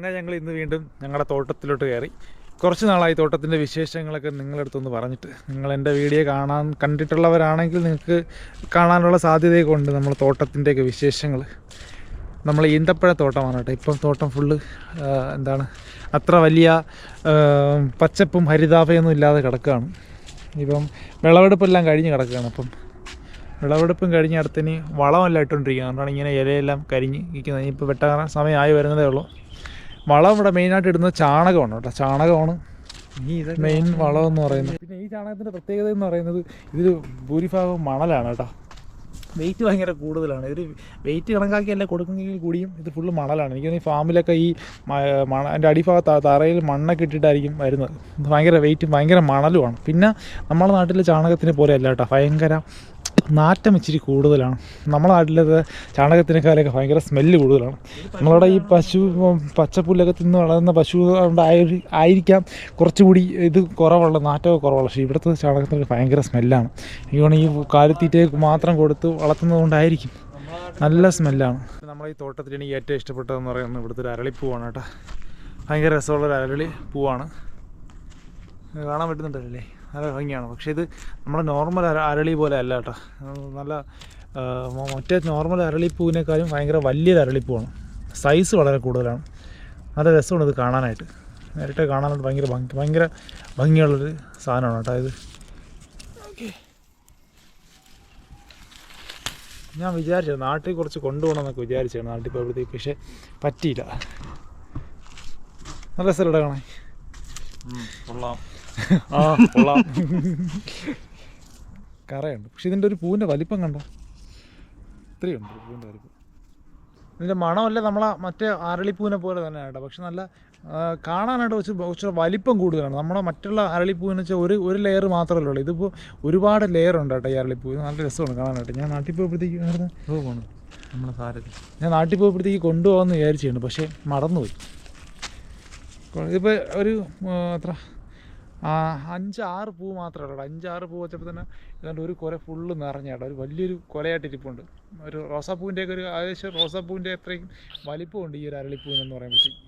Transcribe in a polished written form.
അങ്ങനെ ഞങ്ങൾ ഇന്ന് വീണ്ടും ഞങ്ങളുടെ തോട്ടത്തിലോട്ട് കയറി. കുറച്ച് നാളായി തോട്ടത്തിൻ്റെ വിശേഷങ്ങളൊക്കെ നിങ്ങളടുത്തൊന്ന് പറഞ്ഞിട്ട്. നിങ്ങൾ എൻ്റെ വീഡിയോ കണ്ടിട്ടുള്ളവരാണെങ്കിൽ നിങ്ങൾക്ക് കാണാനുള്ള സാധ്യതയൊക്കെ ഉണ്ട്. നമ്മൾ തോട്ടത്തിൻ്റെയൊക്കെ വിശേഷങ്ങൾ. നമ്മൾ ഈന്തപ്പഴ തോട്ടമാണ് കേട്ടോ. ഇപ്പം തോട്ടം ഫുള്ള് എന്താണ് അത്ര വലിയ പച്ചപ്പും ഹരിതാഭയൊന്നും ഇല്ലാതെ കിടക്കുകയാണ്. ഇപ്പം വിളവെടുപ്പെല്ലാം കഴിഞ്ഞ് കിടക്കുകയാണ്. അപ്പം വിളവെടുപ്പും കഴിഞ്ഞ് അടുത്തിന് വളമെല്ലാം ഇട്ടുകൊണ്ടിരിക്കുകയാണ്. അതുകൊണ്ടാണ് ഇങ്ങനെ ഇലയെല്ലാം കരിഞ്ഞ് ഇരിക്കുന്നത്. ഇപ്പോൾ വെട്ടാൻ സമയമായി വരുന്നതേ ഉള്ളൂ. വളം ഇവിടെ മെയിനായിട്ട് ഇടുന്നത് ചാണകമാണ് കേട്ടോ. ചാണകമാണ് മെയിൻ വളം എന്ന് പറയുന്നത്. പിന്നെ ഈ ചാണകത്തിൻ്റെ പ്രത്യേകത എന്ന് പറയുന്നത് ഇതിൽ ഭൂരിഭാഗം മണലാണ് കേട്ടോ. വെയിറ്റ് ഭയങ്കര കൂടുതലാണ്. ഇതൊരു വെയിറ്റ് കണക്കാക്കിയല്ല കൊടുക്കുന്നെങ്കിൽ കൂടിയും ഇത് ഫുള്ള് മണലാണ്. എനിക്ക് തോന്നുന്നു ഈ ഫാമിലൊക്കെ ഈ അതിൻ്റെ അടിഭാഗത്ത് തറയിൽ മണ്ണൊക്കെ ഇട്ടിട്ടായിരിക്കും വരുന്നത്. ഭയങ്കര വെയിറ്റും ഭയങ്കര മണലുമാണ്. പിന്നെ നമ്മുടെ നാട്ടിലെ ചാണകത്തിനെ പോലെ അല്ല കേട്ടോ. ഭയങ്കര നാറ്റം ഇച്ചിരി കൂടുതലാണ്. നമ്മുടെ നാട്ടിലത് ചാണകത്തിനേക്കാളൊക്കെ ഭയങ്കര സ്മെല്ല് കൂടുതലാണ്. നമ്മളവിടെ ഈ പച്ചപ്പുല്ലൊക്കെ തിന്ന് വളർന്ന പശു ആയിരിക്കാം കുറച്ചുകൂടി ഇത് കുറവുള്ള നാറ്റമൊക്കെ കുറവുള്ള. പക്ഷേ ഇവിടുത്തെ ചാണകത്തിനൊക്കെ ഭയങ്കര സ്മെല്ലാണ്. എനിക്ക് തോന്നുന്നു ഈ കാലിത്തീറ്റയ്ക്ക് മാത്രം കൊടുത്ത് വളർത്തുന്നത് കൊണ്ടായിരിക്കും നല്ല സ്മെല്ലാണ്. നമ്മളെ ഈ തോട്ടത്തിൽ എനിക്ക് ഏറ്റവും ഇഷ്ടപ്പെട്ടതെന്ന് പറയുന്നത് ഇവിടുത്തെ ഒരു അരളിപ്പൂവാണ് കേട്ടോ. ഭയങ്കര രസമുള്ളൊരു അരളി പൂവാണ്. കാണാൻ പറ്റുന്നുണ്ടല്ലേ, നല്ല ഭംഗിയാണ്. പക്ഷേ ഇത് നമ്മുടെ നോർമൽ അരളി പോലെ അല്ല കേട്ടോ. നല്ല മറ്റേ നോർമൽ അരളിപ്പൂവിനേക്കാളും ഭയങ്കര വലിയൊരു അരളിപ്പൂവാണ്. സൈസ് വളരെ കൂടുതലാണ്. നല്ല രസമാണ് ഇത് കാണാനായിട്ട്. നേരിട്ട് കാണാനായിട്ട് ഭയങ്കര ഭംഗിയുള്ളൊരു സാധനമാണ് കേട്ടോ ഇത്. ഓക്കെ, ഞാൻ വിചാരിച്ചു നാട്ടിൽ കുറച്ച് കൊണ്ടുപോകണമെന്നൊക്കെ വിചാരിച്ചാണ് നാട്ടിൽ പോയപ്പോഴത്തേക്ക്. പക്ഷേ പറ്റിയില്ല. നല്ല രസമല്ലേ കാണാൻ? കൊള്ളാം. കൊള്ളാം. കറയുണ്ട്. പക്ഷെ ഇതിൻ്റെ ഒരു പൂവിൻ്റെ വലിപ്പം കണ്ടോ, ഇത്രയുണ്ട് പൂവിൻ്റെ വലിപ്പം. ഇതിൻ്റെ മണമല്ല നമ്മളെ മറ്റേ അരളിപ്പൂവിനെ പോലെ തന്നെ കേട്ടോ. പക്ഷെ നല്ല കാണാനായിട്ട് കുറച്ച് വലിപ്പം കൂടുതലാണ്. നമ്മുടെ മറ്റുള്ള അരളിപ്പൂവെന്ന് വെച്ചാൽ ഒരു ലെയർ മാത്രമല്ലേ ഉള്ളൂ. ഇതിപ്പോൾ ഒരുപാട് ലെയർ ഉണ്ട് കേട്ടോ ഈ അരളിപ്പൂ. നല്ല രസമാണ് കാണാനായിട്ട്. ഞാൻ നാട്ടിൽ പോയപ്പോഴത്തേക്ക് പോകണം നമ്മളെ സാരഥി. ഞാൻ നാട്ടിൽ പോയപ്പോഴത്തേക്ക് കൊണ്ടുപോകാമെന്ന് വിചാരിച്ചിട്ടുണ്ട്, പക്ഷേ മറന്നുപോയി. ഇതിപ്പോൾ ഒരു എത്ര 5-6 പൂ മാത്രമേ ഉള്ളൂ. 5-6 പൂ വെച്ചപ്പോൾ തന്നെ ഏതാണ്ട് ഒരു കുല ഫുള്ള് നിറഞ്ഞാട്ടോ. ഒരു വലിയൊരു കുലയായിട്ട് ഇരിപ്പുണ്ട്. ഒരു റോസാപ്പൂവിൻ്റെയൊക്കെ ഒരു ഏകദേശം റോസാപ്പൂവിൻ്റെ അത്രയും വലിപ്പമുണ്ട് ഈ ഒരു അരളിപ്പൂവിനെന്ന് പറയുമ്പോഴത്തേക്ക്.